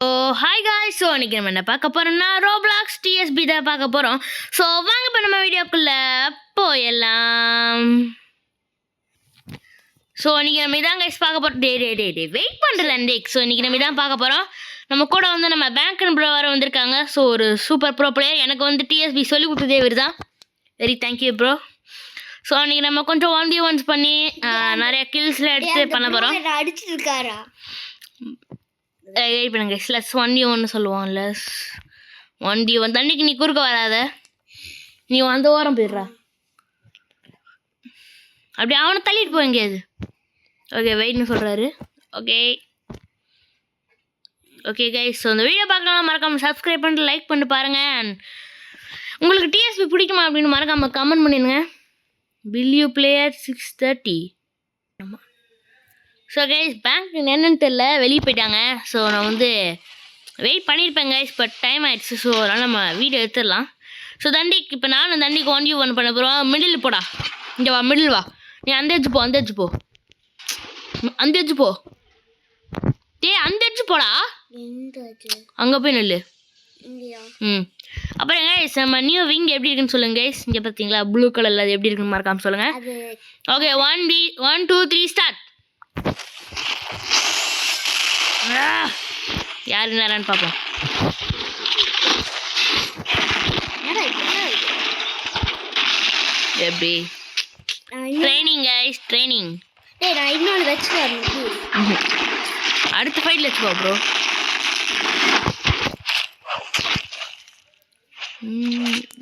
So hi guys. So இன்றைக்கி நம்ம என்ன பார்க்க போகிறோம்னா ரோப்ளாக்ஸ் டிஎஸ்பி தான் பார்க்க போகிறோம். ஸோ வாங்க இப்போ நம்ம வீடியோக்குள்ளே போயெல்லாம். ஸோ இன்றைக்கி நம்ம இதான் கைஸ் பார்க்க போகிறோம். டே வெயிட் பண்ணுறேன். ஸோ இன்றைக்கி நம்ம இதான் பார்க்க போகிறோம். நம்ம கூட வந்து நம்ம பேங்க் ப்ரோ வர வந்திருக்காங்க. ஸோ ஒரு சூப்பர் ப்ரோ பிளேயர். எனக்கு வந்து டிஎஸ்பி சொல்லி கொடுத்ததே இவர் தான். Very thank you bro. ஸோ அன்றைக்கி நம்ம கொஞ்சம் 1v1s பண்ணி நிறைய கில்ஸ்லாம் எடுத்து பண்ண போகிறோம். அடிச்சுட்டு இருக்காரா? வெயிட் பண்ணுங்க. லெஸ் 1v1 சொல்லுவோம். லெஸ் 1v1 தண்ணிக்கு நீ குறுக்க வராத. நீ அந்த ஓரம் போயிடுறா. அப்படி அவனை தள்ளிட்டு போய் எங்கேயாது. ஓகே வெயிட்னு சொல்கிறாரு. Okay okay guys. ஸோ இந்த வீடியோ பார்க்கலாம் மறக்காமல் சப்ஸ்கிரைப் பண்ணிட்டு லைக் பண்ணிட்டு பாருங்கள். அண்ட் உங்களுக்கு டிஎஸ்பி பிடிக்குமா அப்படின்னு மறக்காமல் கமெண்ட் பண்ணிடுங்க. பில்யூ பிளேயர் 630. ஆமாம். ஸோ கைஸ் பேங்க் என்னன்னு தெரில, வெளியே போயிட்டாங்க. ஸோ நான் வந்து வெயிட் பண்ணியிருப்பேன் கைஸ், பட் டைம் ஆகிடுச்சு. ஸோ அதனால் நம்ம வீடியோ எடுத்துடலாம். ஸோ தண்டிக்கு இப்போ நானும் தண்டிக்கு 1v1 பண்ண போகிறோம். மிடில் போடா. இங்கே வா, மிடில் வா. நீ அந்த எட்ஜு போ, அந்த எட்ஜு போ, அந்த எட்ஜு போ. அந்த எட்ஜு போடா. அங்கே போய் நெல்லு. அப்புறம் கைஸ் நம்ம நியூ விங் எப்படி இருக்குன்னு சொல்லுங்க கைஸ். இங்கே பார்த்தீங்களா ப்ளூ கலரில் அது எப்படி இருக்குன்னு மறக்காமல் சொல்லுங்கள். Okay 1 2 3 start. யார் என்னன்னு பார்ப்போம். எப்படி ட்ரைனிங் கைஸ், ட்ரைனிங். அடுத்த ஃபைட்ல வச்சுக்கோ ப்ரோ.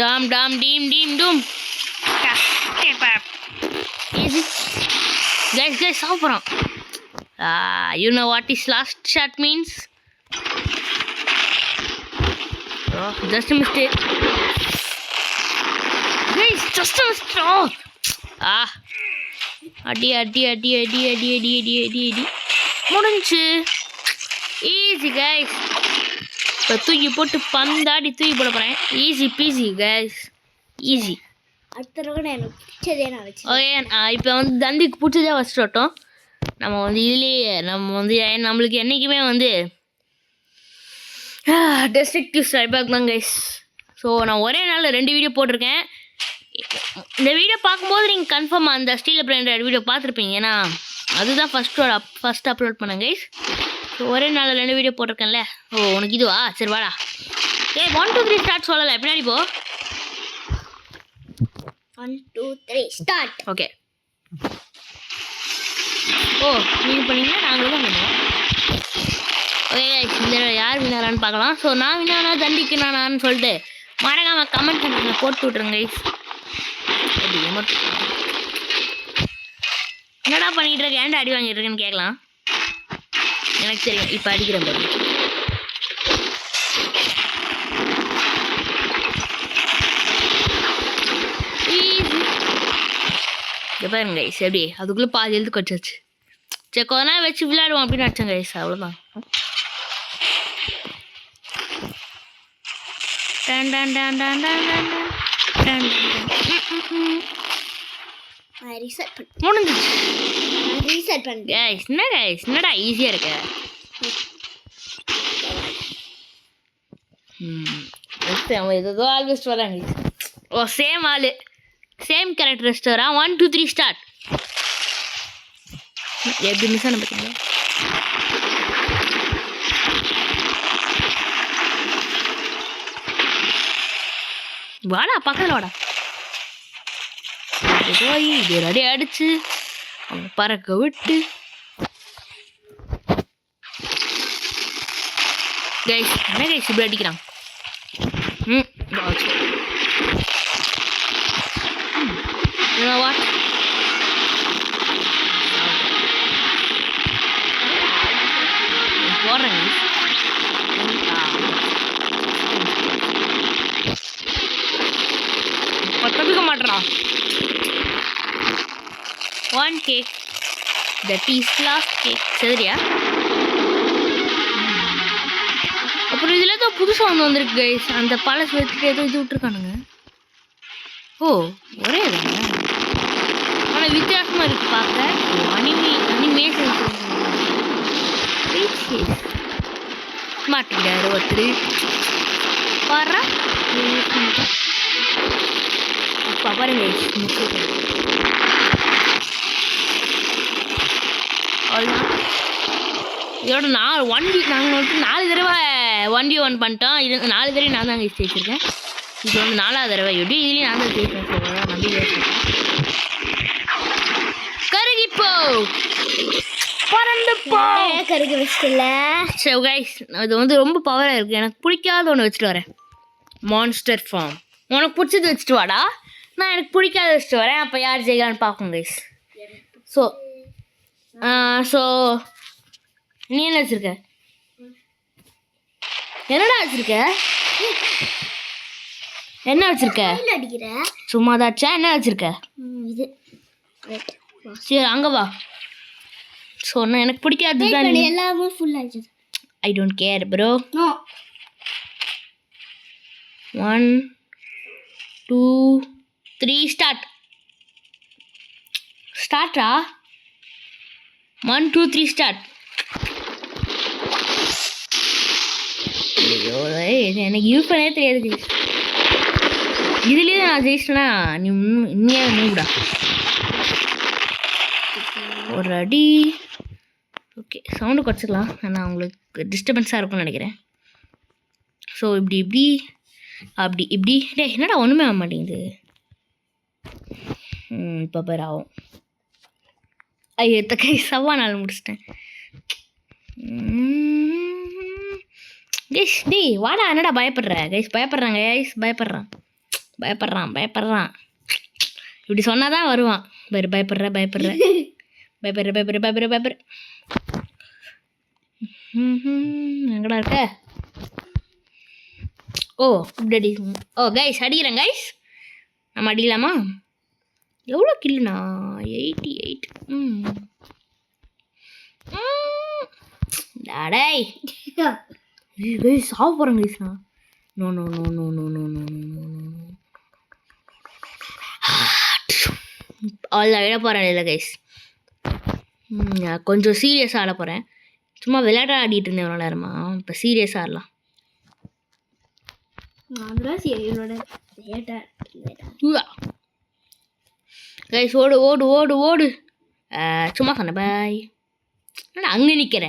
டாம் டாம் டீம் டீம் டூம். கைஸ் சாப்பிட்றோம். You know what is last shot means? Oh, just a mistake. Guys, just a mistake. Oh. அடி முடிஞ்சு. Easy guys. இப்போ தூக்கி போட்டு பந்தாடி தூக்கி போட போகிறேன். Easy peasy guys, easy. அடுத்த ரவுண்ட் எனக்கு பிடிச்சதே நான் வச்சு. ஓகே இப்போ வந்து தண்டிக்கு பிடிச்சதே ஃபஸ்ட் வட்டோம். நம்ம வந்து இதுலேயே நம்ம வந்து நம்மளுக்கு என்றைக்குமே வந்து டெஸ்ட்ரக்டிவ் ஸ்ட்ரைபேக் தான் கைஸ். ஸோ நான் ஒரே நாளில் 2 வீடியோ போட்டிருக்கேன். இந்த வீடியோ பார்க்கும்போது நீங்கள் கன்ஃபார்மாக அந்த ஸ்டீல் பிராண்டட் வீடியோ பார்த்துருப்பீங்க. ஏன்னா அதுதான் ஃபஸ்ட் அப்லோட் பண்ணேன் கைஸ். ஸோ ஒரே நாளில் 2 வீடியோ போட்டிருக்கேன்ல. ஓ உனக்கு இதுவா? சரி வாடா. 1 2 3 ஸ்டார்ட் சொல்லலை. பின்னாடி போ. 1 2 3 ஸ்டார்ட். ஓகே. ஓ நீங்கள் பண்ணீங்க, நாங்களும் தான் பண்ணுவோம். ஓகே இந்த யார் வினாரான்னு பார்க்கலாம். ஸோ நான் வினானா தண்டிக்கு நானான்னு சொல்லிட்டு மறக்காம கமெண்ட் செக்ஷனில் போட்டு விட்ருங்க கைஸ். என்னடா பண்ணிகிட்டு இருக்க, ஏன்டா அடி வாங்கிட்டு இருக்கேன்னு கேட்கலாம். எனக்கு தெரியும் இப்போ அடிக்கிறேன் பாரு. பாருங்க கைஸ் எப்படி அதுக்குள்ளே பாதி எழுத்து கடிச்சாச்சு. சரி கொஞ்ச நேரம் வச்சு விளையாடுவோம் அப்படின்னு நினச்சேன் கைஸ். அவ்வளோதான். முடிஞ்சிச்சு. கைஸ் என்ன கைஸ் என்னடா ஈஸியாக இருக்க. ஏதோ ஆல்மோஸ்ட் வராங்க. ஓ சேம் ஆளு சேம் கேரக்டர் ரெஸ்டரா. 1 2 3 ஸ்டார்ட். எப்படி மிஸ் ஆன பார்த்தீங்களா? வாடா பக்கத்தில் வாடா. போய் இது ரெடி அடிச்சு அவங்க பறக்க விட்டு. கைஸ் என்ன கைஸ் இப்படி அடிக்கிறான். வாட் போடுறேன் தப்பிக்க மாட்டேறான். 1 cake that is last cake. சரியா? அப்புறம் இதில் ஏதோ புதுசாக வந்திருக்கு கைஸ். அந்த பழசு வச்சுட்டு ஏதோ இது விட்டுருக்கானுங்க. ஓ ஒரே தானே, ஆனால் வித்தியாசமாக இருக்குது பார்க்க. அனிமேஷன் மாட்டிக்கிட்டாரு ஒருத்தர். பாடுறா பாருங்க. அவ்வளோதான். இதோட நாங்கள் வந்துட்டு 4 தடவை 1v1 பண்ணிட்டோம். இது 4 தடவை நான் தான் ஜெயிச்சிருக்கேன். இது வந்து 4வது தடவை. எப்படி இதுலேயும் நான் தான் ஜெயிப்பேன். நம்பி கருகிப்போ பறந்து போ. கருகி வச்சுல. சரி கைஸ், அது வந்து ரொம்ப பவராக இருக்குது. எனக்கு பிடிக்காத ஒன்று வச்சுட்டு வரேன். Monster farm. உனக்கு பிடிச்சது வச்சுட்டு வாடா. நான் எனக்கு பிடிக்காத வச்சுட்டு வரேன். அப்போ யார் ஜெயிக்கலான்னு பார்ப்போம் கைஸ். ஸோ நீ என்ன வச்சுருக்க? என்னடா வச்சுருக்க? என்ன வச்சுருக்க? அடிக்கிற சும்மா தாச்சா? என்ன வச்சுருக்க? இது சரி அங்கே வா. ஸோ நான் எனக்கு பிடிக்காது தான். எல்லாமே ஃபுல் ஆயிடுச்சு. I don't care bro. No 1 2 3 ஸ்டார்ட்டா? 1 2 3 ஸ்டார்ட். ஐயோ எனக்கு யூஸ் பண்ணவே தெரியாது. இதுலேயே நான் ஜெயிச்சிட்டேன்னா நீ உண்மையாக நீடா ஒரு அடி. ஓகே, சவுண்டு குறைச்சிக்கலாம். ஆனால் உங்களுக்கு டிஸ்டர்பன்ஸாக இருக்கும்னு நினைக்கிறேன். ஸோ இப்படி இப்படி டே என்னடா ஒன்றுமே ஆக மாட்டேங்குது. இப்போ பேர் ஆகும். ஐயோ கை சவா நாள் முடிச்சிட்டேன். கைஸ் டேய் வாடா. என்னடா பயப்படுற? கைஸ் பயப்படுறாங்க. கைஸ் பயப்படுறான். இப்படி சொன்னால் தான் வருவான். பயப்படுற எங்கடா இருக்க? ஓ இப்படி அடி. ஓ கைஸ் அடிக்கிறேன் கைஸ். நம்ம அடிக்கலாமா? எவ்வளோ கில்லுண்ணா? 88. டாடை கைஸ் சாவ போகிறேன் கைஸ்ண்ணா. No no no no no no no no no அவ்வளோ விட போகிறேன் இல்லை கைஸ். கொஞ்சம் சீரியஸாக ஆட போகிறேன். சும்மா விளையாட ஆடிட்டு இருந்தேன் எவ்வளோ நேரமா. இப்போ சீரியஸாக ஆடலாம். கைஸ் ஓடு ஓடு ஓடு ஓடு. சும்மா சொன்னேன் பாய். ஏன்டா அங்கே நிற்கிற?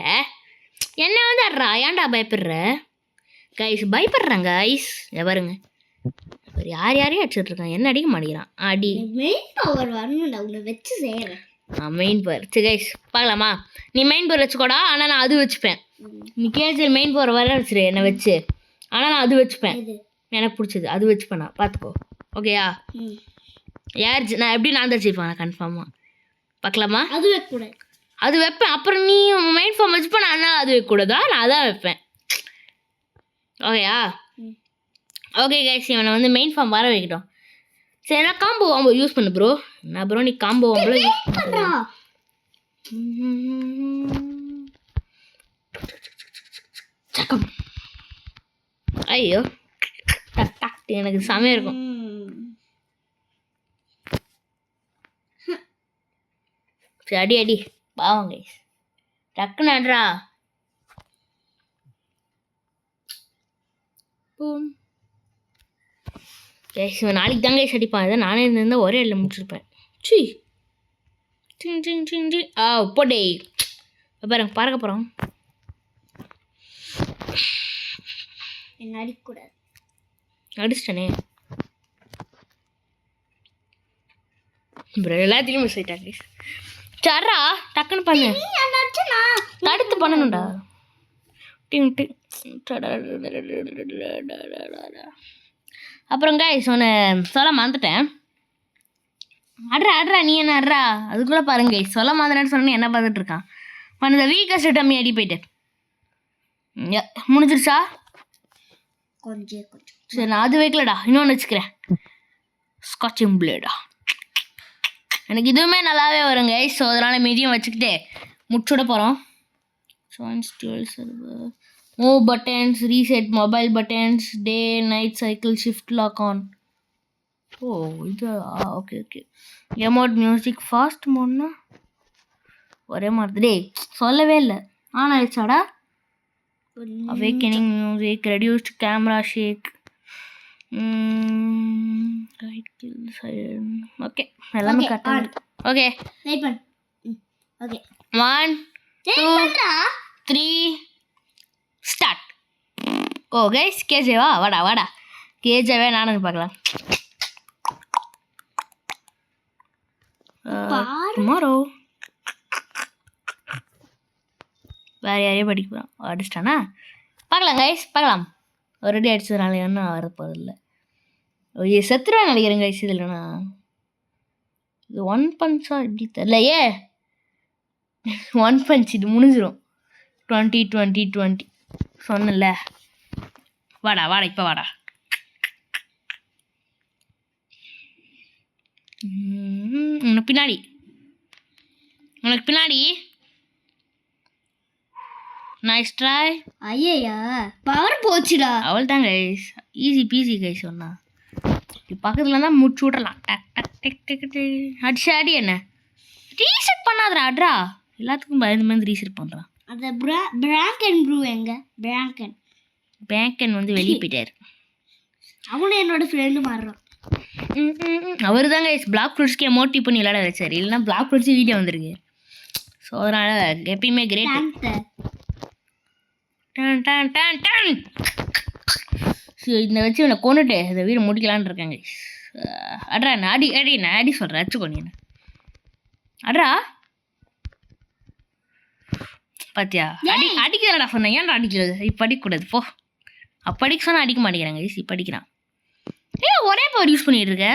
என்ன வந்து ஆடுறா? ஏன்டா பயப்படுற? கைஸ் பயப்படுறாங்க கைஸ். பாருங்க யார் யாரையும் அடிச்சுட்ருக்கான். என்ன அடிக்க மாட்டேங்கிறான். அடி மெயின் பவர் வரணும்டா. உன்னை வச்சு செய்கிறேன். Main power. சரி கைஸ் பார்க்கலாமா? நீ மெயின் பவர் வச்சுக்கோடா. ஆனால் நான் அது வச்சுப்பேன். நீ கேஜி மெயின் பவர் வர வச்சுரு என்னை வச்சு. ஆனால் நான் அது வச்சுப்பேன். எனக்கு பிடிச்சது அது வச்சுப்பேன். நான் பார்த்துக்கோ. ஓகேயா? யார் நான் எப்படி நான் தான் ஜெயிப்பேன் கன்ஃபார்மாக. பார்க்கலாமா? அது வைக்கக்கூடாது. அது வைப்பேன். அப்புறம் நீ மெயின் ஃபார்ம் வச்சுப்பேன். நான் அது வைக்கக்கூடாதா? நான் அதான் வைப்பேன். ஓகேயா? ஓகே கைஸ், இவனை வந்து மெயின் ஃபார்ம் வர வைக்கிட்டோம். சரி நான் காம்போ யூஸ் பண்ணு ப்ரோ. நான் ப்ரோ நீ காம்போ யூஸ் பண்ணுறா. ஐயோ எனக்கு செமையாக இருக்கும். சரி அடி அடி பாவம் கைஸ். டக்குன்னு அட்ரா. கைஸ் இவன் நாளைக்கு தாங்க கைஸ் அடிப்பான். இதை நானே இருந்தால் ஒரே இடத்துல முடிச்சிருப்பேன். சி சிங் சிங் சிங் சிங். போடே பாருங்க பறக்க போகிறோம். என்ன அடிக்கக்கூடாது. அடிச்சிட்டனே ப்ரோ. எல்லாத்தையும் மிஸ் ஆகிட்டாங்க கைஸ். சரா டக்குன்னு பண்ணு. தடுத்து பண்ணணும்டா. அப்புறம் கைஸ் ஒன்று சொல்ல மறந்துட்டேன். அட்ரா நீ என்ன அட்ரா? அதுக்குள்ளே பாருங்க கைஸ் சொல்ல மறந்துட்டேன்னு சொன்னேன்னு என்ன பார்த்துட்டு இருக்கான். அந்த வீக்கஸ்ட் டம்மி அடி போயிட்டு முடிஞ்சிருச்சா? கொஞ்சம் சரி நான் அது வைக்கலடா. இன்னொன்று வச்சுக்கிறேன். ஸ்காட்சிங் பிளேடா. எனக்கு இதுவுமே நல்லாவே வருங்க. ஸோ அதனால் மீதியும் வச்சுக்கிட்டு முடிச்சுட போகிறோம். Move buttons, reset mobile buttons, day night cycle, shift lock on. ஓ இது okay okay. Emote music fast மோட்னா ஒரே மாதிரி. டே சொல்லவே இல்லை. ஆன் ஆயிடுச்சாடா? Awakening music, reduced camera shake, okay எல்லாமே கரெக்டாக. ஓகே வெயிட் பண்ணு. Okay 1 2 3 start. ஓ கைஸ் கேஜேவா? வாடா வாடா கேஜேவே நானும் பார்க்கலாம். டுமாரோ வேறு யாரையும் படிக்க போகிறோம். அடிச்சிட்டானா? பார்க்கலாம் கைஸ் பார்க்கலாம். ஒரு ரெடி அடிச்சதுனால என்ன வர போகிறதில்ல. ஐயோ செத்துருவேன் நினைக்கிறேன் கைஸ். இது இல்லைண்ணா இது 1 பஞ்சா இப்படி தெரியலையே. 1 பஞ்ச் இது முடிஞ்சிடும். 20 20 20 சொன்னல. வாடா வாடா இப்போ வாடா. உனக்கு பின்னாடி நைஸ் ட்ரை. ஐயா பவர் போச்சுடா. அவள் தான் கைஸ் ஈஸி பீஸி கைஸ் சொன்னா. பக்கத்தில் தான் முடிச்சு விட்றலாம். டக் டக் டக் டக் டக் அடிச்சு அடி. என்ன ரீசெட் பண்ணாதடா அட்ரா. எல்லாத்துக்கும் பயந்து ரீசெட் பண்ணுறான். அந்த பிராங்கன் ப்ரூ எங்க? பேங்கன் வந்து வெளியே போயிட்டார். அவனும் என்னோட ஃப்ரெண்டு மாறுறான். அவர் தாங்க பிளாக் ஃப்ரூட்ஸ்க்கே மோட்டிவ் பண்ணி விளையாட வச்சார். இல்லைன்னா பிளாக் ஃப்ரூட்ஸ் வீடியோ வந்திருக்கு. ஸோ அதனால் எப்பயுமே கிரேட். ஸோ இந்த வச்சு இவனை கொண்டுட்டு இந்த வீடு முடிக்கலான்னு இருக்காங்க. அட்ரா நான் அடி சொல்கிறேன். அச்சு கொண்டு என்ன அட்ரா பாத்தியா? அடிக்கிறடா சொன்னேன். ஏன்டா அடிக்கிறது? இப்போ அடிக்கக்கூடாது போ. அப்போ அடிக்க சொன்னால் அடிக்க மாட்டேங்கிறாங்க. இப்போ அடிக்கிறான். ஒரே பவர் யூஸ் பண்ணிட்டு இருக்க.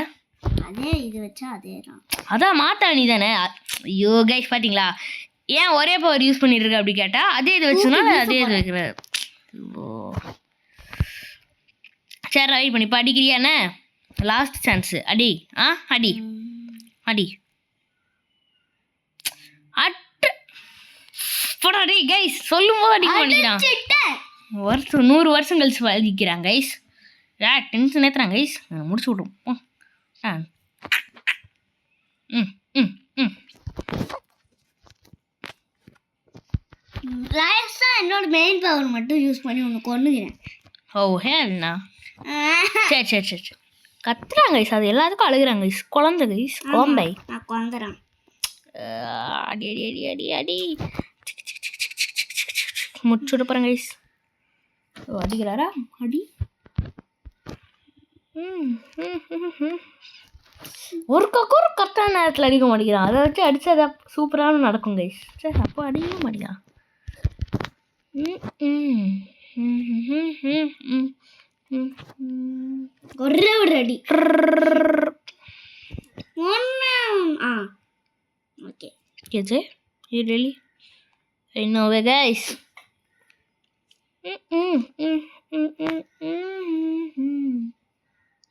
அதே இது வச்சா அதே தான். அதான் மாத்தா நீ தானே. ஐயோ கைஸ் பார்த்தீங்களா ஏன் ஒரே பவர் யூஸ் பண்ணிட்டு இருக்க அப்படி கேட்டால் அதே இது வச்சுனால அதே இது வைக்கிற. ஓ சரி வெயிட் பண்ணி இப்போ அடிக்கிறியாண்ணே? Last chance. அடி அடி அடி அட்டு போடா. டே கைஸ் சொல்லும் போது அடிக்க மாட்டேங்கிறான். 100 வருஷம் கழிச்சு அடிக்கிறான் கைஸ். டென்ஷன் ஏற்றுறாங்க கைஸ். முடிச்சு விட்ருவோம். என்னோட மெயின் பவர் மட்டும் யூஸ் பண்ணி ஒன்று கொண்டுக்கிறேன். ஓ ஹேண்ணா சரி கத்துறாங்க கைஸ். அது எல்லாத்துக்கும் அழுகுறாங்க கைஸ். குழந்தை கைஸ் குழந்தை. நான் குழந்தைறான். அடி அடி அடி அடி அடி முடிச்சு விட போகிறேன் கைஸ். ஓ அடிக்கிறாரா? அடி. ஒரு கரெக்டான நேரத்தில் அடிக்க மாட்டேங்கிறான். அதை வச்சு அடித்து அதை சூப்பரான நடக்கும் கைஸ். சரி அப்போ அடிக்க மாட்டேங்கிறான். ஒரே ஒரு அடி. Okay KJ you really I no way guys.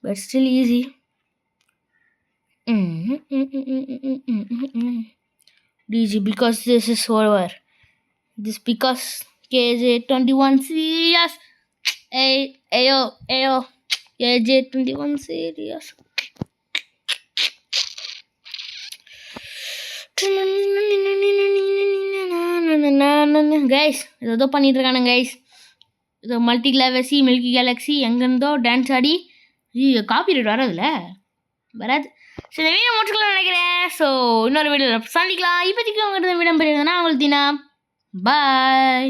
But still easy. DG because this is over. This because KJ21 serious. Ayo KJ21 serious. Guys ஏதோ பண்ணிட்டு இருக்கானுங்க கைஸ். இதோ மல்டி கிளாவசி மில்கி கேலக்ஸி எங்கேருந்தோ டான்ஸ் ஆடி. காப்பிரைட் வராதுல்ல? வராது. சரி வீடியோ முடிச்சுக்கலாம்னு நினைக்கிறேன். So இன்னொரு வீடியோவில் சந்திக்கலாம். இப்போதைக்கு உங்கள்கிட்ட விடம் பெரியதுன்னா உங்களுக்கு தீனா பாய்.